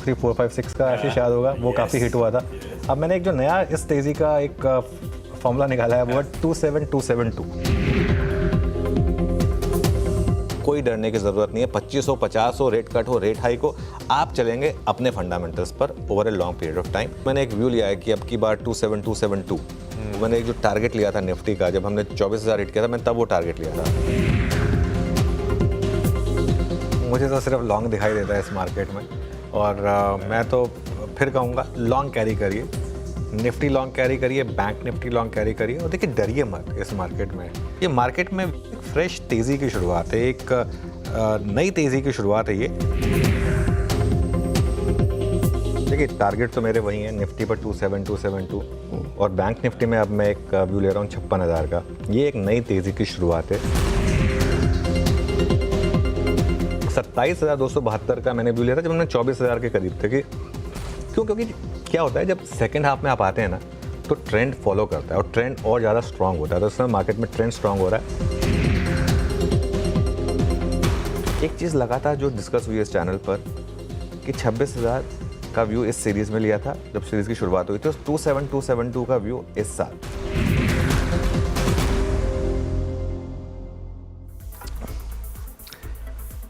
3, 4, 5, 6 का आशीष याद होगा, वो काफ़ी हिट हुआ था। अब मैंने एक जो नया इस तेज़ी का एक फॉर्मूला निकाला है वो है 27272। कोई डरने की ज़रूरत नहीं है। 25 हो, 50 हो, रेट कट हो, रेट हाइक हो, आप चलेंगे अपने फंडामेंटल्स पर over a long period of time. मैंने एक व्यू लिया है कि अब की बार 27272, मैंने एक जो टारगेट लिया था निफ्टी का, जब हमने 24,000 हिट किया था, मैंने तब वो टारगेट लिया था। मुझे तो सिर्फ लॉन्ग दिखाई देता है इस मार्केट में, और मैं तो फिर कहूँगा लॉन्ग कैरी करिए, निफ्टी लॉन्ग कैरी करिए, बैंक निफ्टी लॉन्ग कैरी करिए, और देखिए डरिए मत इस मार्केट में। ये मार्केट में एक फ्रेश तेज़ी की शुरुआत है, एक नई तेज़ी की शुरुआत है ये। देखिए टारगेट तो मेरे वही हैं, निफ्टी पर 27272, और बैंक निफ्टी में अब मैं एक व्यू ले रहा हूँ 56,000 का। ये एक नई तेज़ी की शुरुआत है। 27,272 का मैंने व्यू लिया था जब हमने 24,000 के करीब थे। कि क्यों? क्योंकि क्या होता है जब सेकेंड हाफ में आप आते हैं ना, तो ट्रेंड फॉलो करता है और ट्रेंड और ज़्यादा स्ट्रांग होता है। तो इस समय मार्केट में ट्रेंड स्ट्रांग हो रहा है। एक चीज़ लगातार जो डिस्कस हुई इस चैनल पर कि 26,000 का व्यू इस सीरीज़ में लिया था जब सीरीज़ की शुरुआत हुई थी, 27272 का व्यू इस साल।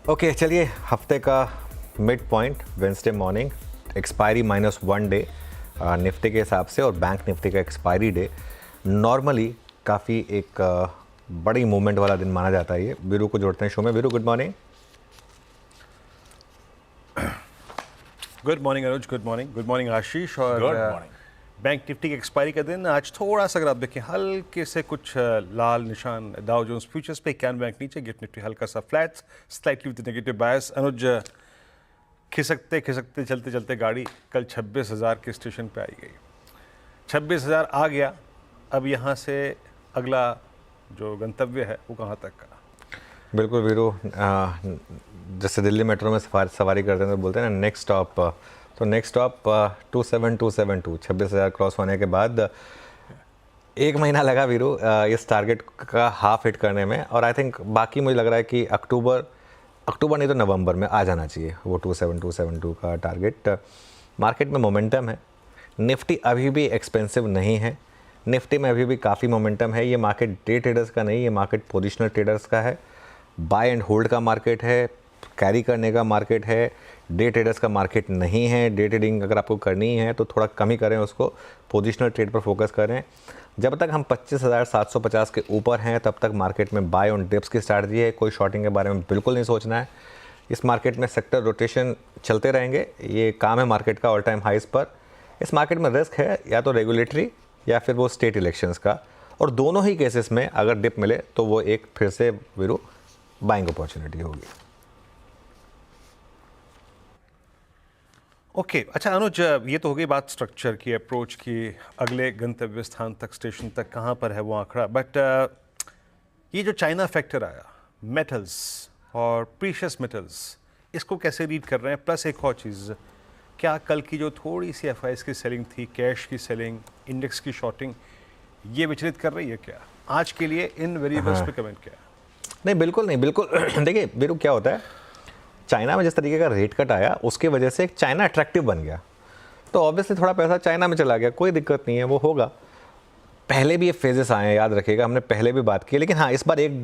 ओके, चलिए हफ्ते का mid point Wednesday morning, expiry -1 day Nifty के हिसाब से, और बैंक निफ्टी का एक्सपायरी डे नॉर्मली काफ़ी एक बड़ी मूवमेंट वाला दिन माना जाता है। ये वीरू को जोड़ते हैं शो में। Viru, good morning. Good morning Anuj, good morning Ashish. और बैंक निफ्टी की एक्सपायरी का दिन आज थोड़ा सा, अगर आप देखें, हल्के से कुछ लाल निशान डाउ जोन्स फ्यूचर्स पे, 91 बैंक नीचे, गिफ्ट निफ्टी हल्का सा फ्लैट, स्लाइटली विद नेगेटिव बायस। अनुज, खिसकते खिसकते चलते चलते गाड़ी कल 26,000 के स्टेशन पे आई गई। 26,000 आ गया, अब यहाँ से अगला जो गंतव्य है वो कहाँ तक का? बिल्कुल वीरू, जैसे दिल्ली मेट्रो में सवारी करते हैं तो बोलते हैं ना नेक्स्ट स्टॉप, तो नेक्स्ट स्टॉप 27272। 26,000 क्रॉस होने के बाद 1 महीना लगा वीरू इस टारगेट का हाफ हिट करने में, और आई थिंक बाकी मुझे लग रहा है कि अक्टूबर नहीं तो नवंबर में आ जाना चाहिए वो 27272 का टारगेट। मार्केट में मोमेंटम है, निफ्टी अभी भी एक्सपेंसिव नहीं है, निफ्टी में अभी भी काफ़ी मोमेंटम है। ये मार्केट डे ट्रेडर्स का नहीं, ये मार्केट पोजिशनल ट्रेडर्स का है, बाय एंड होल्ड का मार्केट है, कैरी करने का मार्केट है, डे ट्रेडर्स का मार्केट नहीं है। डे ट्रेडिंग अगर आपको करनी है तो थोड़ा कम ही करें उसको, पोजिशनल ट्रेड पर फोकस करें। जब तक हम 25,750 के ऊपर हैं तब तक मार्केट में बाय ऑन डिप्स की स्ट्रैटेजी है, कोई शॉर्टिंग के बारे में बिल्कुल नहीं सोचना है। इस मार्केट में सेक्टर रोटेशन चलते रहेंगे, ये काम है मार्केट का ऑल टाइम हाइस पर। इस मार्केट में रिस्क है या तो रेगुलेटरी या फिर वो स्टेट इलेक्शंस का, और दोनों ही केसेस में अगर डिप मिले तो वो एक फिर से वीरू बाइंग अपॉर्चुनिटी होगी। ओके, अच्छा अनुज, ये तो हो गई बात स्ट्रक्चर की, अप्रोच की, अगले गंतव्य स्थान तक, स्टेशन तक कहाँ पर है वो आंकड़ा। बट ये जो चाइना फैक्टर आया, मेटल्स और प्रीशियस मेटल्स, इसको कैसे रीड कर रहे हैं? प्लस एक और चीज़, क्या कल की जो थोड़ी सी एफआईएस की सेलिंग थी, कैश की सेलिंग, इंडेक्स की शॉर्टिंग, ये विचलित कर रही है क्या? आज के लिए इन वेरिएबल्स पे कमेंट क्या? नहीं, बिल्कुल नहीं, बिल्कुल। देखिए वीरू, क्या होता है, चाइना में जिस तरीके का रेट कट आया उसकी वजह से एक चाइना अट्रैक्टिव बन गया, तो ऑब्वियसली थोड़ा पैसा चाइना में चला गया, कोई दिक्कत नहीं है, वो होगा। पहले भी ये फेजेस आए हैं, याद रखिएगा, हमने पहले भी बात की। लेकिन हाँ, इस बार एक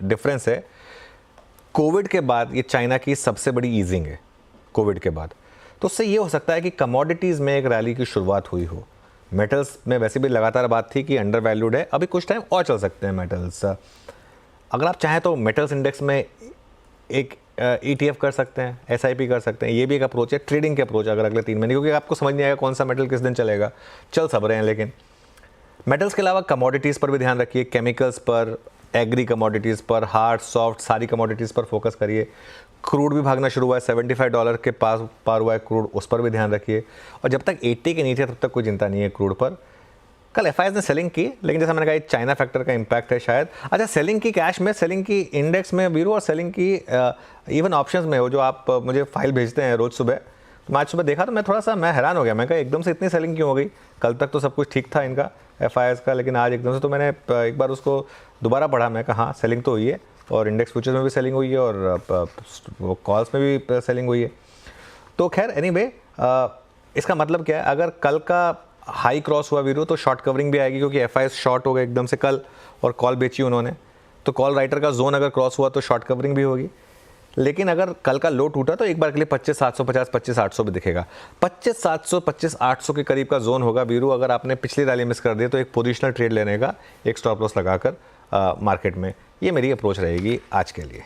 डिफरेंस है, कोविड के बाद ये चाइना की सबसे बड़ी ईजिंग है कोविड के बाद, तो उससे ये हो सकता है कि कमोडिटीज़ में एक रैली की शुरुआत हुई हो। मेटल्स में वैसे भी लगातार बात थी कि अंडर वैल्यूड है, अभी कुछ टाइम और चल सकते हैं मेटल्स। अगर आप चाहें तो मेटल्स इंडेक्स में एक ETF कर सकते हैं, SIP कर सकते हैं, ये भी एक अप्रोच है, ट्रेडिंग के अप्रोच अगर अगले 3 महीने, क्योंकि आपको समझ नहीं आएगा कौन सा मेटल किस दिन चलेगा, चल सब रहे हैं। लेकिन मेटल्स के अलावा कमोडिटीज़ पर भी ध्यान रखिए, केमिकल्स पर, एग्री कमोडिटीज़ पर, हार्ड सॉफ्ट सारी कमोडिटीज़ पर फोकस करिए। क्रूड भी भागना शुरू हुआ है, $75 के पास पार हुआ है क्रूड, उस पर भी ध्यान रखिए। और जब तक 80 के नीचे तब तक कोई चिंता नहीं है क्रूड पर। कल एफआईएस ने सेलिंग की, लेकिन जैसा मैंने कहा चाइना फैक्टर का इंपैक्ट है शायद। अच्छा, सेलिंग की कैश में, सेलिंग की इंडेक्स में वीरू, और सेलिंग की इवन ऑप्शंस में, वो जो आप मुझे फाइल भेजते हैं रोज़ सुबह, तो मैं आज सुबह देखा तो मैं हैरान हो गया। मैं कहा एकदम से इतनी सेलिंग क्यों हो गई? कल तक तो सब कुछ ठीक था इनका एफआईएस का, लेकिन आज एकदम से, तो मैंने एक बार उसको दोबारा पढ़ा, मैं कहा हाँ सेलिंग तो हुई है, और इंडेक्स फ्यूचर्स में भी सेलिंग हुई है, और कॉल्स में भी सेलिंग हुई है। तो खैर एनीवे, इसका मतलब क्या है, अगर कल का हाई क्रॉस हुआ वीरू तो शॉर्ट कवरिंग भी आएगी, क्योंकि एफ शॉर्ट हो गए एकदम से कल और कॉल बेची उन्होंने, तो कॉल राइटर का जोन अगर क्रॉस हुआ तो शॉर्ट कवरिंग भी होगी। लेकिन अगर कल का लो टूटा तो एक बार के लिए 25,750 25,800 भी दिखेगा। 25,700 25,800 के करीब का जोन होगा वीरू। अगर आपने पिछली रैली मिस कर दी तो एक पोजिशनल ट्रेड लेने का एक स्टॉप लॉस लगाकर मार्केट में, ये मेरी अप्रोच रहेगी आज के लिए।